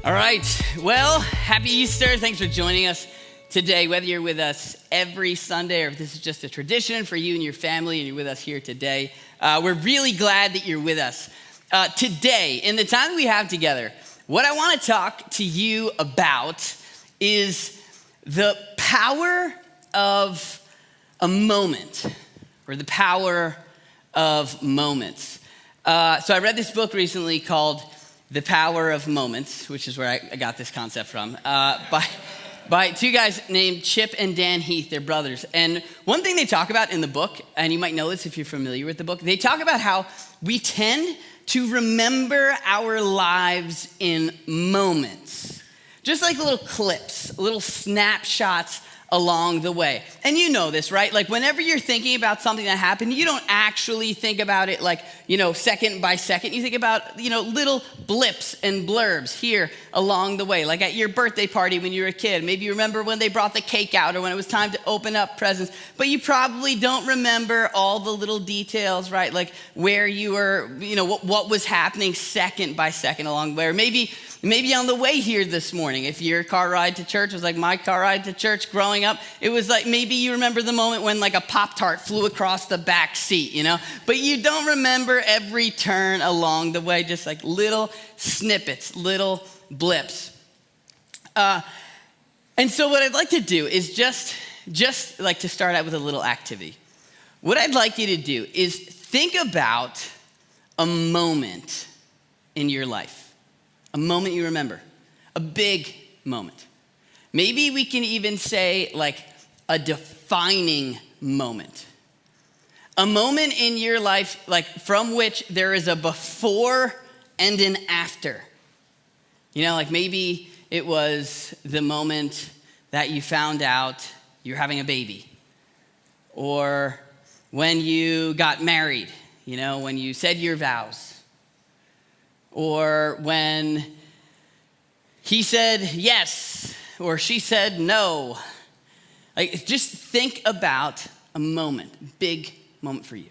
All right, well, happy Easter. Thanks for joining us today, whether you're with us every Sunday or if this is just a tradition for you and your family and you're with us here today. We're really glad that you're with us. Today, in the time we have together, what I want to talk to you about is the power of a moment, or the power of moments. So I read this book recently called The Power of Moments, which is where I got this concept from, by two guys named Chip and Dan Heath. They're brothers. And one thing they talk about in the book, and you might know this if you're familiar with the book, they talk about how we tend to remember our lives in moments, just like little clips, little snapshots along the way. And you know this, right? Like whenever you're thinking about something that happened, you don't actually think about it like, second by second. You think about, little blips and blurbs here along the way. Like at your birthday party when you were a kid, maybe you remember when they brought the cake out or when it was time to open up presents, but you probably don't remember all the little details, right? Like where you were, what was happening second by second along the way. Or maybe on the way here this morning, if your car ride to church was like my car ride to church growing up, it was like maybe you remember the moment when like a Pop-Tart flew across the back seat, but you don't remember every turn along the way, just like little snippets, little blips. And so what I'd like to do is just like to start out with a little activity. What I'd like you to do is think about a moment in your life. A moment you remember, a big moment. Maybe we can even say like a defining moment. A moment in your life like from which there is a before and an after. Like maybe it was the moment that you found out you're having a baby. Or when you got married, when you said your vows. Or when he said yes, or she said no. Like, just think about a moment, big moment for you.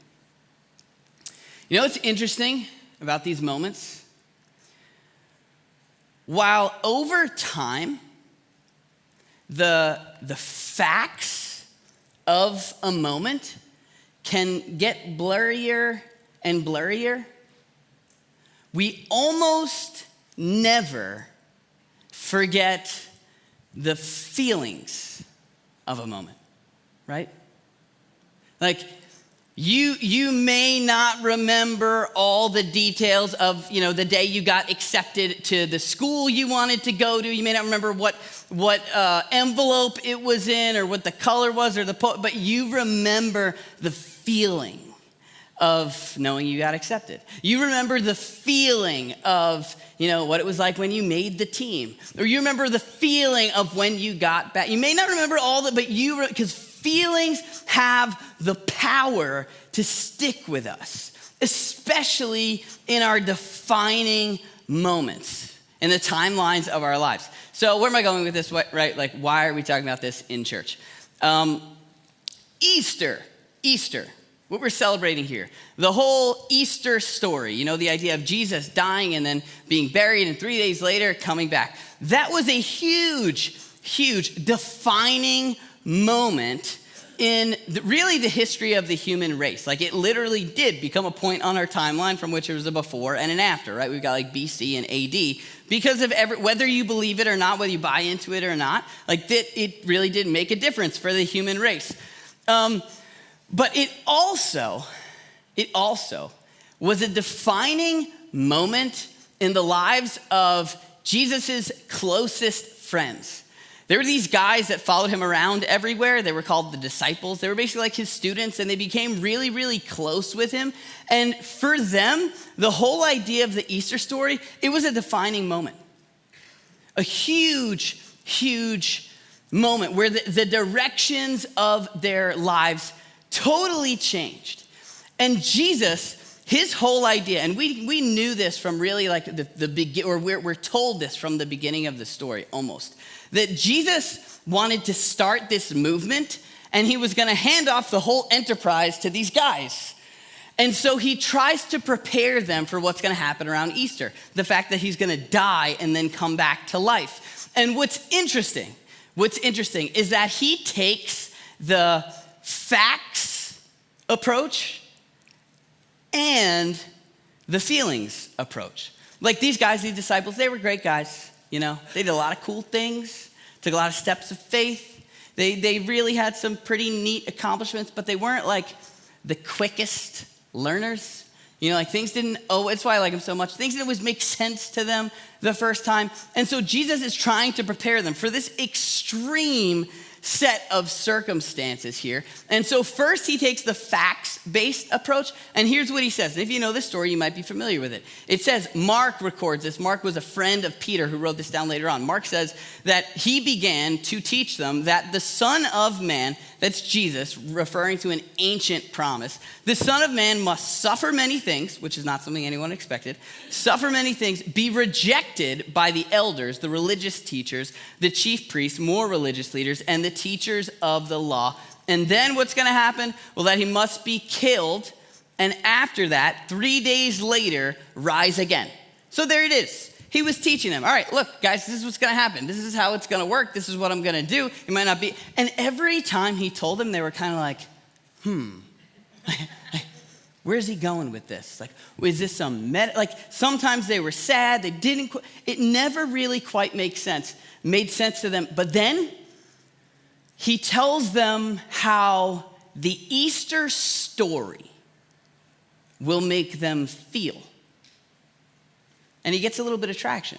What's interesting about these moments? While over time, the facts of a moment can get blurrier and blurrier, we almost never forget the feelings of a moment, right? Like you may not remember all the details of, the day you got accepted to the school you wanted to go to. You may not remember what envelope it was in or what the color was but you remember the feeling of knowing you got accepted. You remember the feeling of, what it was like when you made the team. Or you remember the feeling of when you got back. You may not remember all that, but because feelings have the power to stick with us, especially in our defining moments, in the timelines of our lives. So where am I going with this, right? Like, why are we talking about this in church? Easter. What we're celebrating here, the whole Easter story, the idea of Jesus dying and then being buried and 3 days later coming back. That was a huge, huge defining moment in really the history of the human race. Like it literally did become a point on our timeline from which there was a before and an after, right? We've got like BC and AD because of whether you believe it or not, whether you buy into it or not, like it really did make a difference for the human race. But it also was a defining moment in the lives of Jesus's closest friends. There were these guys that followed him around everywhere. They were called the disciples. They were basically like his students, and they became really, really close with him. And for them, the whole idea of the Easter story, it was a defining moment. A huge, huge moment where the directions of their lives totally changed. And Jesus, his whole idea, and we knew this from really like we're told this from the beginning of the story almost, that Jesus wanted to start this movement and he was going to hand off the whole enterprise to these guys. And so he tries to prepare them for what's going to happen around Easter, the fact that he's going to die and then come back to life. And what's interesting is that he takes the facts approach and the feelings approach. Like these guys, these disciples, they were great guys. You know, they did a lot of cool things, took a lot of steps of faith. They really had some pretty neat accomplishments, but they weren't like the quickest learners. You know, like it's why I like them so much. Things didn't always make sense to them the first time. And so Jesus is trying to prepare them for this extreme set of circumstances here. And so first he takes the facts-based approach, and here's what he says. And if you know this story, you might be familiar with it. It says, Mark records this. Mark was a friend of Peter who wrote this down later on. Mark says that he began to teach them that the Son of Man, that's Jesus, referring to an ancient promise, the Son of Man must suffer many things, which is not something anyone expected, suffer many things, be rejected by the elders, the religious teachers, the chief priests, more religious leaders, and the teachers of the law. And then what's going to happen? Well, that he must be killed, and after that, 3 days later, rise again. So there it is. He was teaching them, all right, look, guys, this is what's going to happen. This is how it's going to work. This is what I'm going to do. It might not be. And every time he told them, they were kind of like, where's he going with this? Like, is this some like sometimes they were sad. They didn't, it never really quite made sense to them. But then he tells them how the Easter story will make them feel. And he gets a little bit of traction.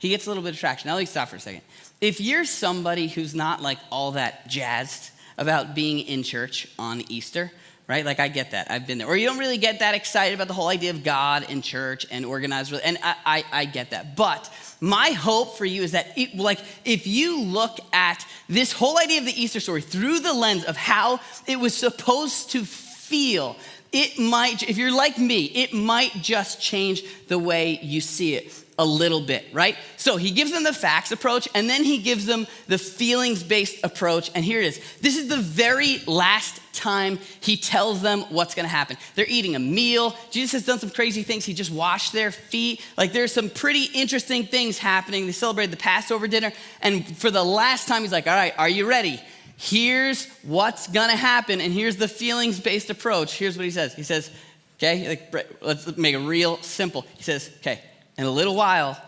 Now let me stop for a second. If you're somebody who's not like all that jazzed about being in church on Easter, right? Like I get that, I've been there. Or you don't really get that excited about the whole idea of God and church and organized, and I get that. But my hope for you is that if you look at this whole idea of the Easter story through the lens of how it was supposed to feel, it might, if you're like me, it might just change the way you see it a little bit, right? So he gives them the facts approach, and then he gives them the feelings-based approach, and here it is. This is the very last time he tells them what's gonna happen. They're eating a meal. Jesus has done some crazy things. He just washed their feet. Like there's some pretty interesting things happening. They celebrated the Passover dinner, and for the last time, he's like, all right, are you ready? Here's what's gonna happen, and here's the feelings-based approach. Here's what he says. He says, okay, let's make it real simple. He says, okay, in a little while,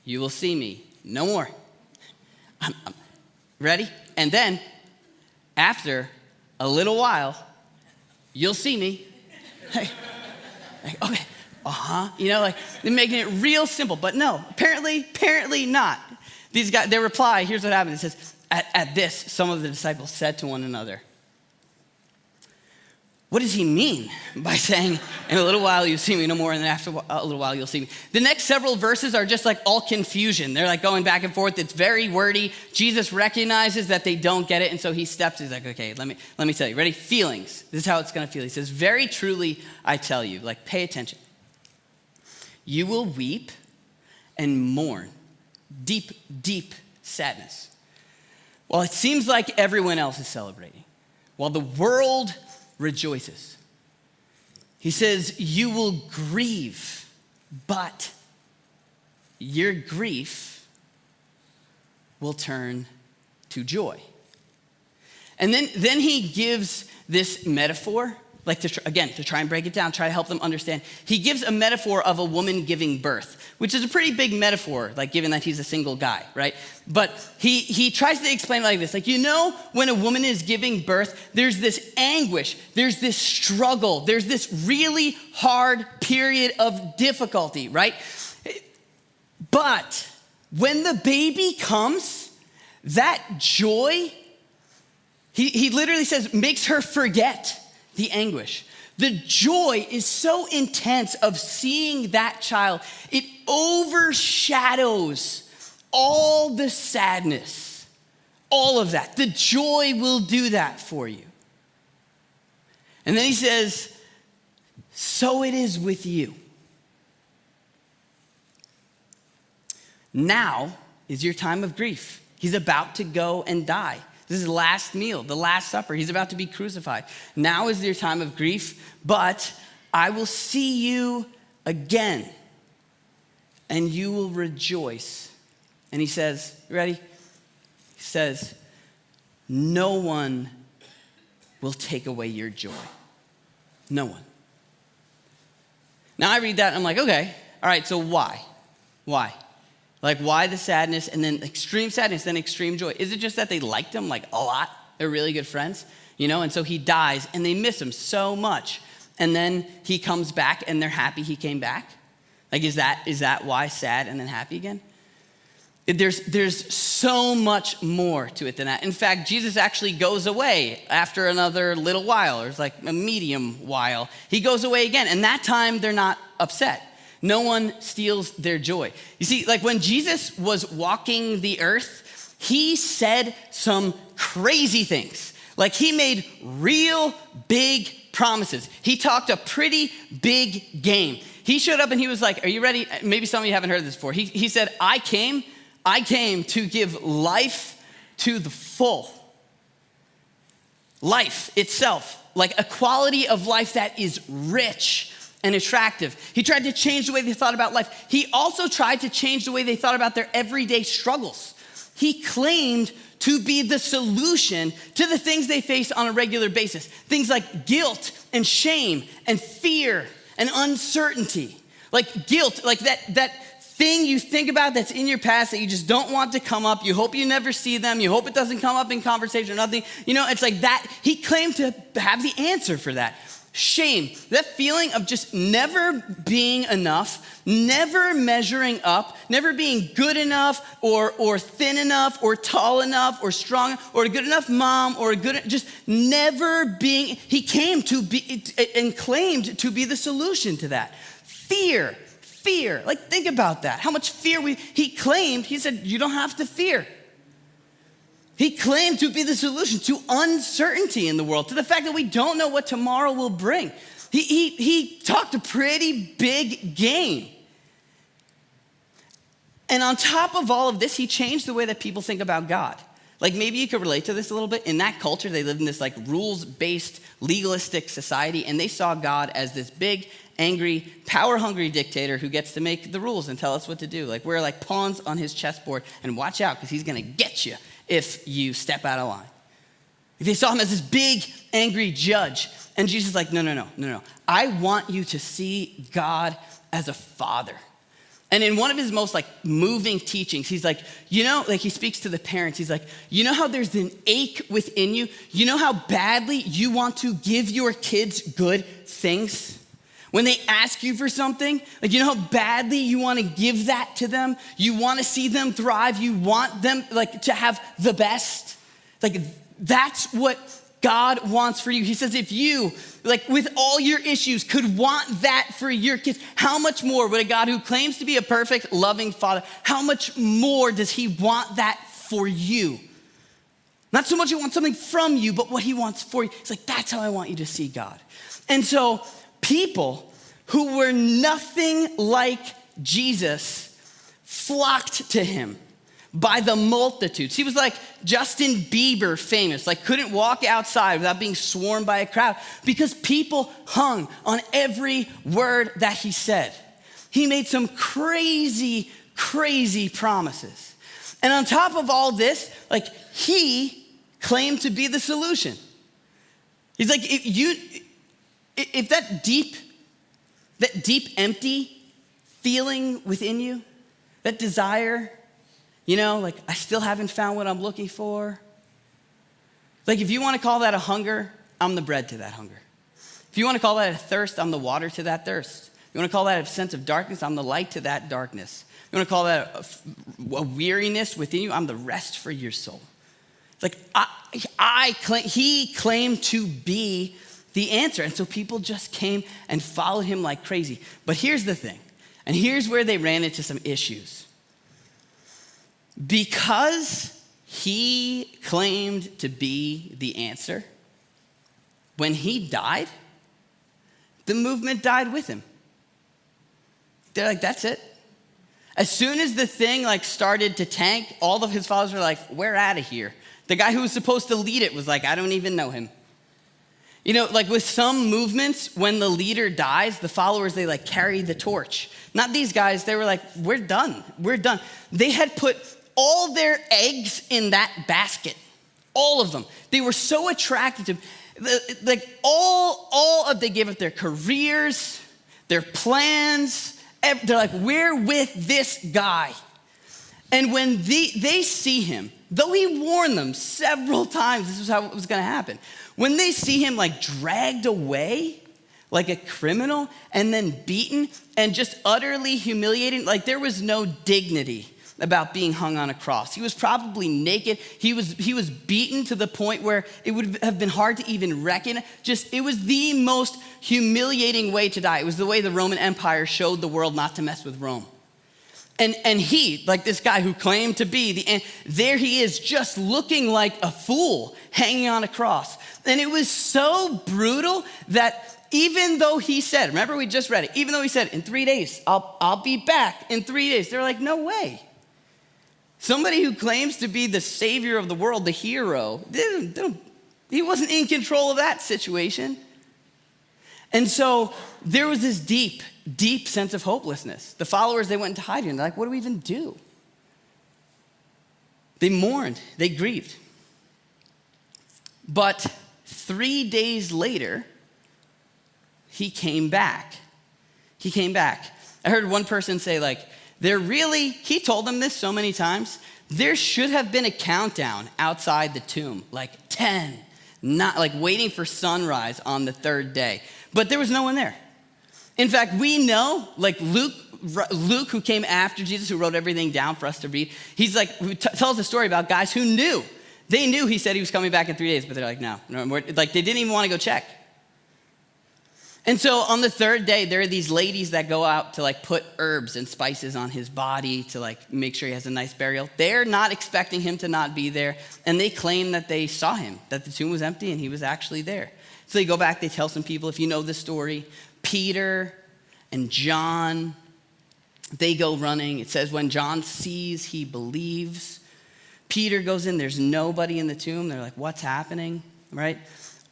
you will see me no more. I'm ready? And then, after a little while, you'll see me. Like, okay, you know, like they're making it real simple, but no, apparently not. These guys, they reply, here's what happened. It says, at this, some of the disciples said to one another, what does he mean by saying, in a little while you'll see me no more, and then after a little while you'll see me? The next several verses are just like all confusion. They're like going back and forth. It's very wordy. Jesus recognizes that they don't get it, and so he steps. He's like, okay, let me tell you. Ready? Feelings. This is how it's going to feel. He says, very truly I tell you, like pay attention. You will weep and mourn. Deep, deep sadness. Well, it seems like everyone else is celebrating, while the world rejoices. He says, you will grieve, but your grief will turn to joy. And then he gives this metaphor, like to try and break it down, try to help them understand. He gives a metaphor of a woman giving birth, which is a pretty big metaphor, like given that he's a single guy, right? But he tries to explain it like this. Like, you know, when a woman is giving birth, there's this anguish, there's this struggle, there's this really hard period of difficulty, right? But when the baby comes, that joy, he literally says, makes her forget the anguish. The joy is so intense of seeing that child. It overshadows all the sadness, all of that. The joy will do that for you. And then he says, so it is with you. Now is your time of grief. He's about to go and die. This is his last meal, the Last Supper. He's about to be crucified. Now is your time of grief, but I will see you again, and you will rejoice. And he says, you ready? He says, no one will take away your joy. No one. Now I read that and I'm like, okay, all right, so why? Why? Like, why the sadness and then extreme sadness, then extreme joy? Is it just that they liked him like a lot? They're really good friends, and so he dies and they miss him so much. And then he comes back and they're happy he came back? Like, is that why sad and then happy again? There's so much more to it than that. In fact, Jesus actually goes away after another little while, or it's like a medium while. He goes away again, and that time they're not upset. No one steals their joy. You see, like when Jesus was walking the earth, he said some crazy things. Like he made real big promises. He talked a pretty big game. He showed up and he was like, are you ready? Maybe some of you haven't heard this before. He said, I came to give life to the full. Life itself, like a quality of life that is rich and attractive. He tried to change the way they thought about life. He also tried to change the way they thought about their everyday struggles. He claimed to be the solution to the things they face on a regular basis. Things like guilt and shame and fear and uncertainty. Like guilt, like that thing you think about that's in your past that you just don't want to come up. You hope you never see them. You hope it doesn't come up in conversation or nothing. It's like that. He claimed to have the answer for that. Shame, that feeling of just never being enough, never measuring up, never being good enough or thin enough or tall enough or strong or a good enough mom or just never being. He came to be and claimed to be the solution to that. Fear, like think about that. How much fear he said, you don't have to fear. He claimed to be the solution to uncertainty in the world, to the fact that we don't know what tomorrow will bring. He talked a pretty big game. And on top of all of this, he changed the way that people think about God. Like maybe you could relate to this a little bit. In that culture, they lived in this like rules-based, legalistic society, and they saw God as this big, angry, power-hungry dictator who gets to make the rules and tell us what to do. Like we're like pawns on his chessboard, and watch out because he's gonna get you if you step out of line. They saw him as this big, angry judge. And Jesus is like, no. I want you to see God as a father. And in one of his most like moving teachings, he's like, like he speaks to the parents. He's like, how there's an ache within you? You know how badly you want to give your kids good things? When they ask you for something, like how badly you want to give that to them. You want to see them thrive. You want them like to have the best. Like that's what God wants for you. He says, if you, like with all your issues, could want that for your kids, how much more would a God who claims to be a perfect, loving father, how much more does he want that for you? Not so much he wants something from you, but what he wants for you. It's like, that's how I want you to see God. And so people who were nothing like Jesus flocked to him by the multitudes. He was like Justin Bieber famous, like couldn't walk outside without being swarmed by a crowd because people hung on every word that he said. He made some crazy, crazy promises. And on top of all this, like he claimed to be the solution. He's like, if that deep empty feeling within you, that desire, like I still haven't found what I'm looking for. Like if you want to call that a hunger, I'm the bread to that hunger. If you want to call that a thirst, I'm the water to that thirst. If you want to call that a sense of darkness, I'm the light to that darkness. If you want to call that a weariness within you, I'm the rest for your soul. It's like he claimed to be the answer. And so people just came and followed him like crazy. But here's the thing, and here's where they ran into some issues. Because he claimed to be the answer, when he died, the movement died with him. They're like, that's it. As soon as the thing like started to tank, all of his followers were like, we're out of here. The guy who was supposed to lead it was like, I don't even know him. You know, like with some movements, when the leader dies, the followers, they like carry the torch. Not these guys, they were like, we're done. They had put all their eggs in that basket, all of them. They were so attracted to, like they gave up their careers, their plans. They're like, we're with this guy. And when they see him, though he warned them several times, this was how it was going to happen. When they see him like dragged away like a criminal and then beaten and just utterly humiliating, like there was no dignity about being hung on a cross. He was probably naked. He was beaten to the point where it would have been hard to even reckon. It was the most humiliating way to die. It was the way the Roman Empire showed the world not to mess with Rome. And he, like this guy who claimed to be there he is just looking like a fool hanging on a cross. And it was so brutal that even though he said, remember we just read it, even though he said, in 3 days, I'll be back in 3 days. They're like, no way. Somebody who claims to be the savior of the world, the hero, he wasn't in control of that situation. And so there was this deep, deep sense of hopelessness. The followers, they went into hiding. They're like, what do we even do? They mourned, they grieved. But 3 days later, he came back. I heard one person say, like, he told them this so many times, there should have been a countdown outside the tomb, like 10, not like waiting for sunrise on the third day. But there was no one there. In fact, we know, like Luke, who came after Jesus, who wrote everything down for us to read, he's like, who tells a story about guys who knew. They knew he said he was coming back in 3 days, but they're like, no, like they didn't even want to go check. And so on the third day, there are these ladies that go out to like put herbs and spices on his body to like make sure he has a nice burial. They're not expecting him to not be there. And they claim that they saw him, that the tomb was empty and he was actually there. So they go back, they tell some people, if you know the story, Peter and John, they go running. It says when John sees, he believes. Peter goes in, there's nobody in the tomb. They're like, what's happening, right?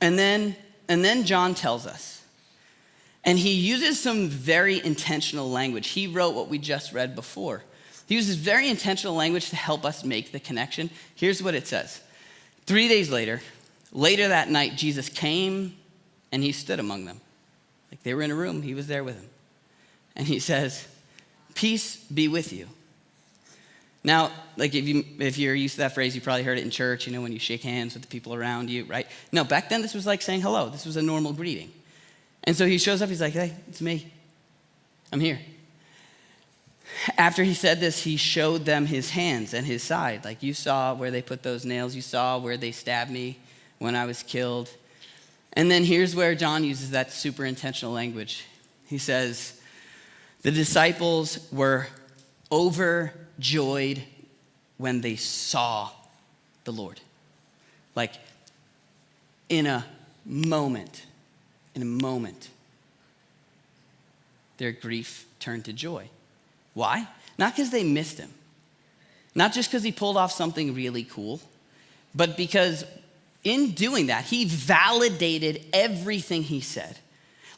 And then John tells us. And he uses some very intentional language. He wrote what we just read before. He uses very intentional language to help us make the connection. Here's what it says. 3 days later that night, Jesus came and he stood among them. Like they were in a room, he was there with them. And he says, peace be with you. Now, like if you're used to that phrase, you probably heard it in church, when you shake hands with the people around you, right? No, back then this was like saying hello. This was a normal greeting. And so he shows up, he's like, hey, it's me. I'm here. After he said this, he showed them his hands and his side. Like you saw where they put those nails, you saw where they stabbed me when I was killed. And then here's where John uses that super intentional language. He says, the disciples were overjoyed when they saw the Lord. Like in a moment, their grief turned to joy. Why? Not because they missed him. Not just because he pulled off something really cool, but because in doing that, he validated everything he said.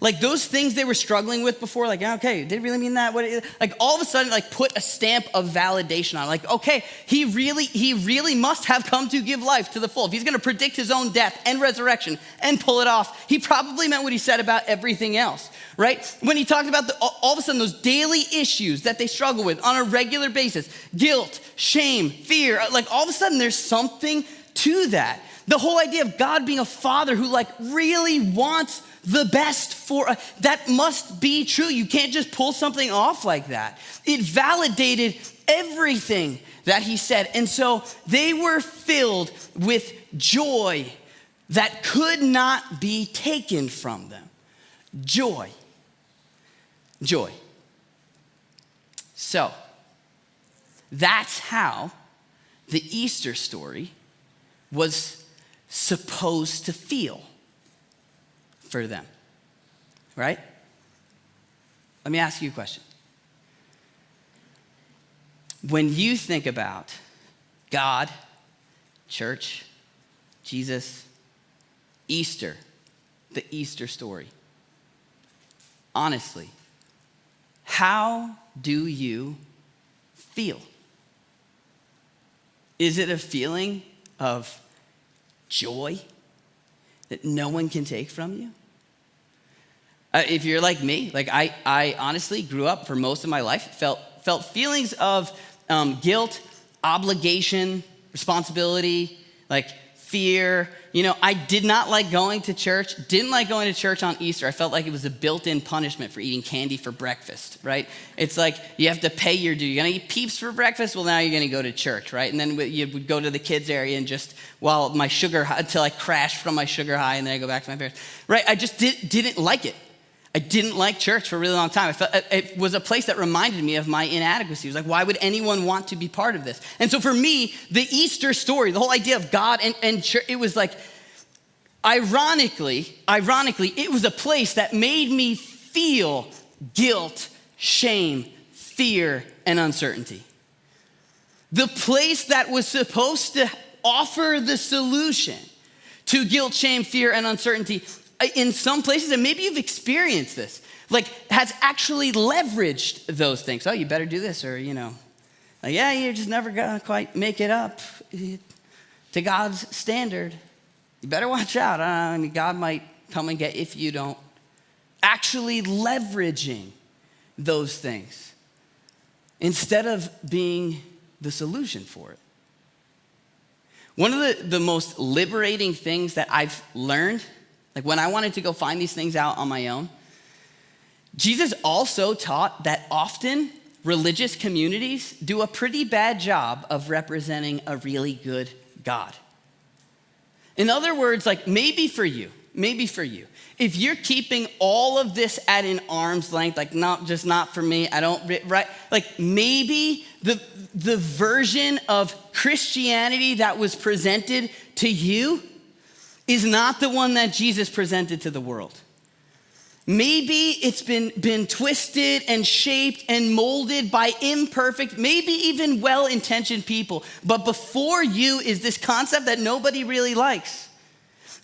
Like those things they were struggling with before, like, okay, did it really mean that? Like all of a sudden, like put a stamp of validation on it. Like, okay, he really must have come to give life to the full. If he's gonna predict his own death and resurrection and pull it off, he probably meant what he said about everything else, right? When he talked about all of a sudden those daily issues that they struggle with on a regular basis, guilt, shame, fear, like all of a sudden there's something to that. The whole idea of God being a father who like really wants the best that must be true. You can't just pull something off like that. It validated everything that he said. And so they were filled with joy that could not be taken from them. Joy. So that's how the Easter story was supposed to feel for them, right? Let me ask you a question. When you think about God, church, Jesus, Easter, the Easter story. Honestly, how do you feel? Is it a feeling of joy that no one can take from you? If you're like me, like I honestly grew up for most of my life, felt feelings of guilt, obligation, responsibility, like fear. I did not like going to church, didn't like going to church on Easter. I felt like it was a built-in punishment for eating candy for breakfast, right? It's like you have to pay your due. You're gonna eat Peeps for breakfast? Well, now you're gonna go to church, right? And then you would go to the kids area and just, until I crashed from my sugar high and then I go back to my parents, right? I just didn't like it. I didn't like church for a really long time. I felt it was a place that reminded me of my inadequacy. It was like, why would anyone want to be part of this? And so for me, the Easter story, the whole idea of God and church, it was like, ironically, it was a place that made me feel guilt, shame, fear, and uncertainty. The place that was supposed to offer the solution to guilt, shame, fear, and uncertainty, in some places, and maybe you've experienced this, like has actually leveraged those things. Oh, you better do this, or you're just never gonna quite make it up to God's standard. You better watch out. God might come and get if you don't. Actually leveraging those things instead of being the solution for it. One of the most liberating things that I've learned, like when I wanted to go find these things out on my own, Jesus also taught that often religious communities do a pretty bad job of representing a really good God. In other words, like maybe for you, if you're keeping all of this at an arm's length, like not for me, right? Like maybe the version of Christianity that was presented to you is not the one that Jesus presented to the world. Maybe it's been twisted and shaped and molded by imperfect, maybe even well-intentioned people. But before you is this concept that nobody really likes.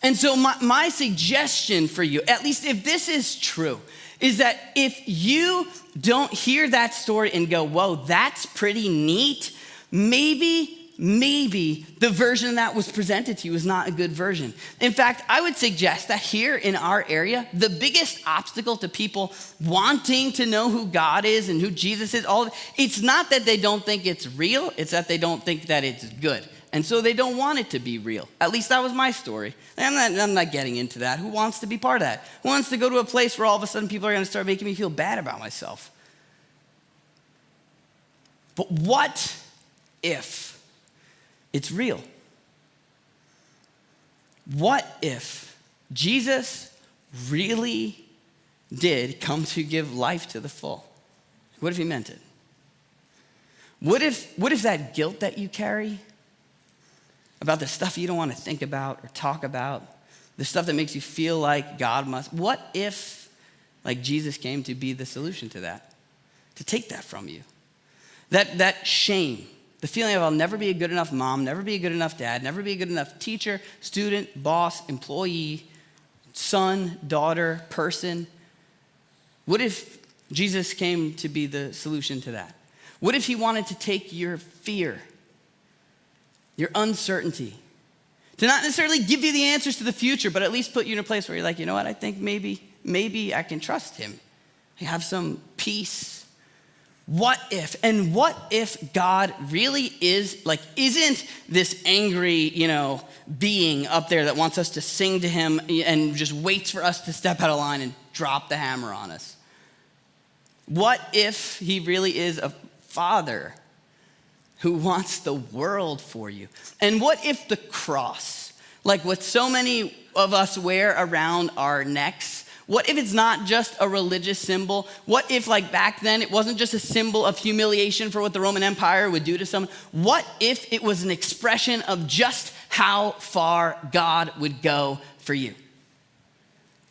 And so my suggestion for you, at least if this is true, is that if you don't hear that story and go, whoa, that's pretty neat, maybe the version that was presented to you is not a good version. In fact, I would suggest that here in our area, the biggest obstacle to people wanting to know who God is and who Jesus is, it's not that they don't think it's real, it's that they don't think that it's good. And so they don't want it to be real. At least that was my story. I'm not getting into that. Who wants to be part of that? Who wants to go to a place where all of a sudden people are gonna start making me feel bad about myself? But what if it's real? What if Jesus really did come to give life to the full? What if he meant it? What if that guilt that you carry about the stuff you don't want to think about or talk about, the stuff that makes you feel like God must, what if like Jesus came to be the solution to that, to take that from you? That shame, the feeling of I'll never be a good enough mom, never be a good enough dad, never be a good enough teacher, student, boss, employee, son, daughter, person. What if Jesus came to be the solution to that? What if he wanted to take your fear, your uncertainty, to not necessarily give you the answers to the future, but at least put you in a place where you're like, you know what, I think maybe I can trust him. I have some peace. What if God really isn't this angry, being up there that wants us to sing to him and just waits for us to step out of line and drop the hammer on us? What if he really is a father who wants the world for you? And what if the cross, like what so many of us wear around our necks, what if it's not just a religious symbol? What if like back then it wasn't just a symbol of humiliation for what the Roman Empire would do to someone? What if it was an expression of just how far God would go for you?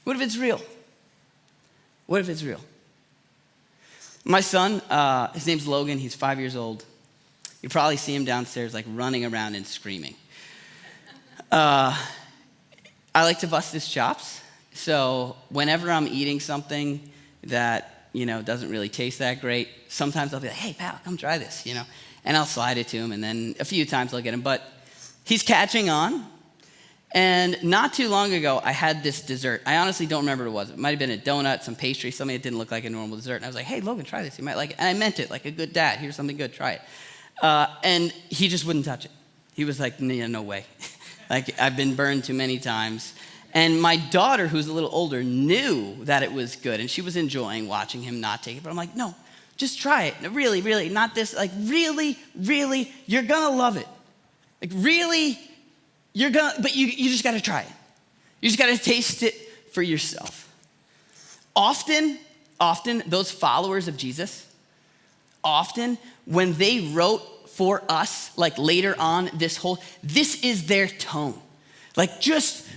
What if it's real? What if it's real? My son, his name's Logan, he's 5 years old. You probably see him downstairs like running around and screaming. I like to bust his chops. So whenever I'm eating something that, doesn't really taste that great, sometimes I'll be like, hey, pal, come try this, and I'll slide it to him. And then a few times I'll get him. But he's catching on. And not too long ago, I had this dessert. I honestly don't remember what it was. It might have been a donut, some pastry, something that didn't look like a normal dessert. And I was like, hey, Logan, try this. You might like it. And I meant it like a good dad. Here's something good. Try it. And he just wouldn't touch it. He was like, no way. Like, I've been burned too many times. And my daughter, who's a little older, knew that it was good. And she was enjoying watching him not take it. But I'm like, no, just try it. Really, really, not this. Like, really, really, you're going to love it. Like, really, but you just got to try it. You just got to taste it for yourself. Often, those followers of Jesus, when they wrote for us, like later on, this is their tone. Like, just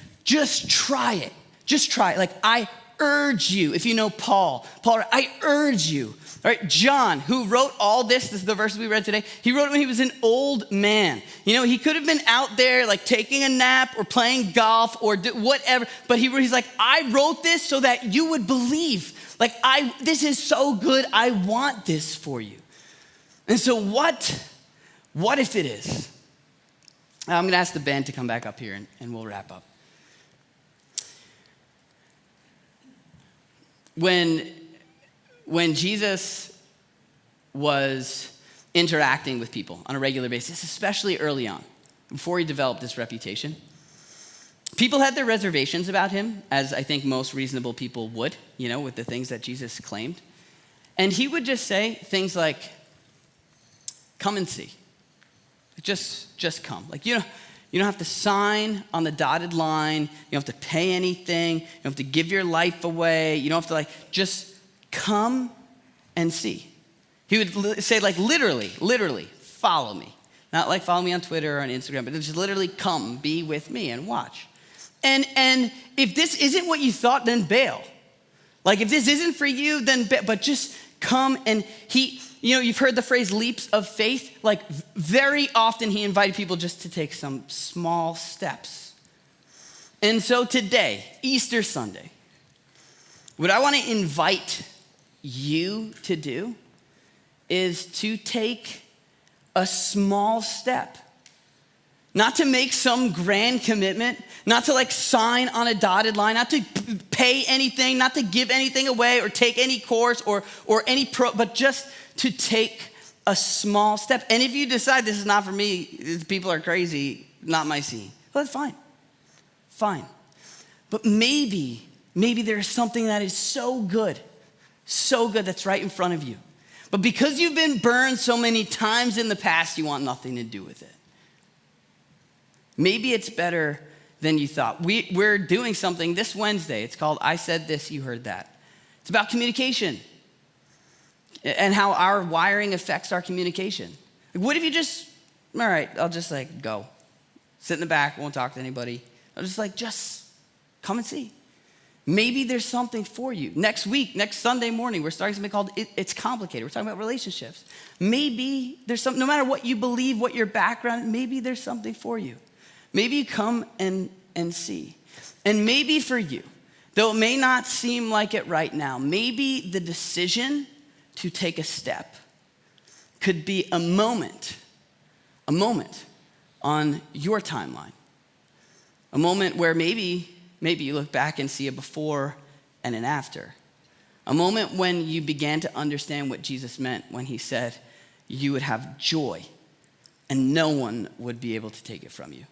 try it. Just try it. Like, I urge you. If you know Paul, I urge you. All right, John, who wrote all this is the verse we read today. He wrote it when he was an old man. He could have been out there like taking a nap or playing golf or whatever. But he's like, I wrote this so that you would believe. Like, this is so good. I want this for you. And so what if it is? I'm going to ask the band to come back up here and we'll wrap up. When Jesus was interacting with people on a regular basis, especially early on, before he developed this reputation, people had their reservations about him, as I think most reasonable people would, with the things that Jesus claimed. And he would just say things like, come and see. Just come. Like, you don't have to sign on the dotted line. You don't have to pay anything. You don't have to give your life away. You don't have to just come and see. He would say literally, follow me. Not like follow me on Twitter or on Instagram, but just literally come, be with me and watch. And if this isn't what you thought, then bail. Like, if this isn't for you, then but just come. And you've heard the phrase leaps of faith. Like, very often he invited people just to take some small steps. And so today, Easter Sunday, what I want to invite you to do is to take a small step. Not to make some grand commitment, not to sign on a dotted line, not to pay anything, not to give anything away or take any course or any but just to take a small step. And if you decide this is not for me, people are crazy, not my scene, well, that's fine. But maybe there's something that is so good that's right in front of you. But because you've been burned so many times in the past, you want nothing to do with it. Maybe it's better than you thought. We're doing something this Wednesday. It's called I Said This, You Heard That. It's about communication and how our wiring affects our communication. What if you all right, I'll just go. Sit in the back, won't talk to anybody. I'll just come and see. Maybe there's something for you. Next week, next Sunday morning, we're starting something called It's Complicated. We're talking about relationships. Maybe there's something, no matter what you believe, what your background, maybe there's something for you. Maybe you come and see. And maybe for you, though it may not seem like it right now, maybe the decision to take a step could be a moment on your timeline. A moment where maybe you look back and see a before and an after. A moment when you began to understand what Jesus meant when he said you would have joy and no one would be able to take it from you.